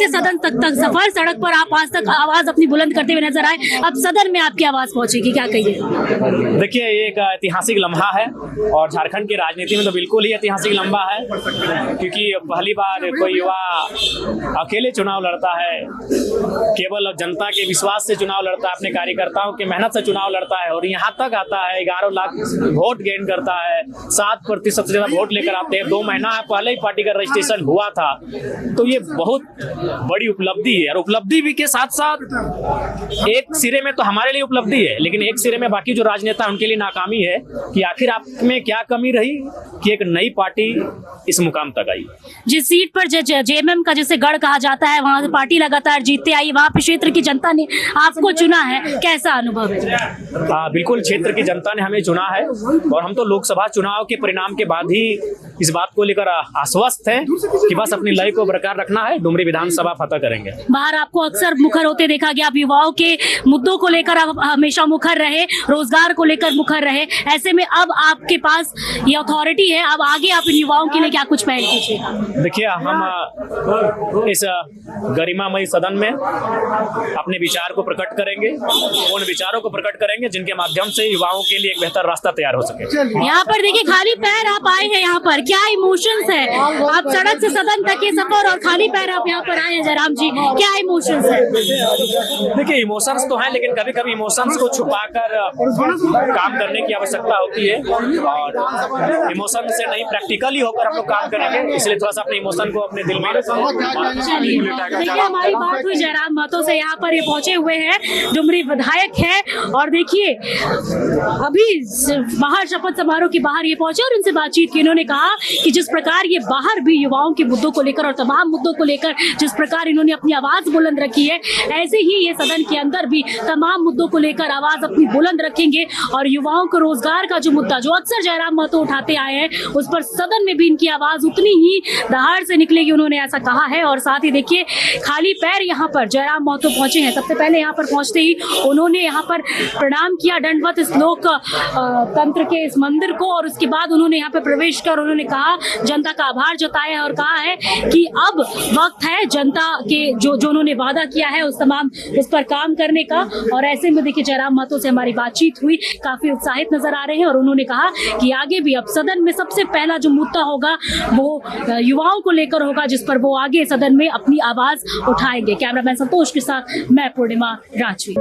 से सदन तक सफर, सड़क पर आप आज तक आवाज अपनी बुलंद करते हुए नजर आए, अब सदन में आपकी आवाज पहुंचेगी, क्या कहिए? देखिए, ये एक ऐतिहासिक लम्हा है और झारखंड की राजनीति में तो बिल्कुल ही ऐतिहासिक लम्हा है, क्योंकि पहली बार कोई युवा अकेले चुनाव लड़ता है, केवल जनता के विश्वास से चुनाव लड़ता है, अपने कार्यकर्ताओं की मेहनत से चुनाव लड़ता है और यहाँ तक आता है, 11 लाख वोट गेन करता है, 7% से ज्यादा वोट लेकर आते हैं। 2 महीना पहले ही पार्टी का रजिस्ट्रेशन हुआ था, तो ये बहुत बड़ी उपलब्धि है। और उपलब्धि भी के साथ साथ एक सिरे में तो हमारे लिए उपलब्धि है, लेकिन एक सिरे में बाकी जो राजनेता उनके लिए नाकामी है कि आखिर आप में क्या कमी रही कि एक नई पार्टी इस मुकाम तक आई। जिस सीट पर जेएमएम का जैसे गढ़ कहा जाता है, वहां से पार्टी लगातार जीतते आई, वहां पे क्षेत्र की जनता ने आपको चुना है, कैसा अनुभव है? बिल्कुल, क्षेत्र की जनता ने हमें चुना है और हम तो लोकसभा चुनाव के परिणाम के बाद ही इस बात को लेकर आश्वस्त हैं कि बस अपनी लय को बरकरार रखना है, डुमरी विधानसभा फतह करेंगे। बाहर आपको अक्सर मुखर होते देखा गया, आप युवाओं के मुद्दों को लेकर आप हमेशा मुखर रहे, रोजगार को लेकर मुखर रहे, ऐसे में अब आपके पास ये अथॉरिटी है, अब आगे आप इन युवाओं के लिए क्या कुछ पहल कीजिएगा? देखिए, हम इस गरिमामयी सदन में अपने विचार को प्रकट करेंगे, उन विचारों को प्रकट करेंगे जिनके माध्यम से युवाओं के लिए एक बेहतर रास्ता तैयार हो सके। यहाँ पर देखिए, खाली पैर आप आए हैं, यहाँ पर क्या इमोशंस है? आप सड़क से सदन तक के सफर और खाली पैर आप यहाँ पर आए हैं जयराम जी, क्या इमोशंस है? देखिए, इमोशंस तो हैं, लेकिन कभी कभी इमोशंस को छुपाकर काम करने की आवश्यकता होती है और इमोशन से नहीं, प्रैक्टिकली होकर हम लोग काम करेंगे, इसलिए थोड़ा सा अपने इमोशन को अपने दिल में देखिए, हमारी बात हुई जयराम महतो से, यहाँ पर ये पहुंचे हुए हैं, डुमरी विधायक है और देखिए अभी बाहर शपथ समारोह के बाहर ये पहुंचे और इनसे बातचीत की। इन्होंने कहा कि जिस प्रकार ये बाहर भी युवाओं के मुद्दों को लेकर और तमाम मुद्दों को लेकर जिस प्रकार इन्होंने अपनी आवाज बुलंद रखी है, ऐसे ही ये सदन के अंदर भी तमाम मुद्दों को लेकर आवाज अपनी बुलंद रखेंगे और युवाओं को रोजगार का जो मुद्दा जो अक्सर जयराम महतो उठाते आए हैं, उस पर सदन में भी इनकी आवाज उतनी ही दहाड़ से निकलेगी, उन्होंने ऐसा कहा है। और साथ ही देखिए, खाली पैर यहाँ पर जयराम महतो पहुंचे हैं। सबसे पहले यहाँ पर पहुंचते ही उन्होंने यहाँ पर प्रणाम किया दंडवत इस लोक तंत्र के इस मंदिर को और उसके बाद उन्होंने यहाँ पर प्रवेश कर उन्होंने कहा, जनता का आभार जताया और कहा है कि अब वक्त है जनता के जो उन्होंने वादा किया है उस पर काम करने का। और ऐसे में देखिए, जयराम महतो से हमारी बातचीत हुई, काफी उत्साहित नजर आ रहे हैं और उन्होंने कहा कि आगे भी अब सदन में सबसे पहला जो मुद्दा होगा वो युवाओं को लेकर होगा, जिस पर वो आगे सदन में अपनी आवाज उठाएंगे। कैमरामैन संतोष के साथ मैं पूर्णिमा राजवी।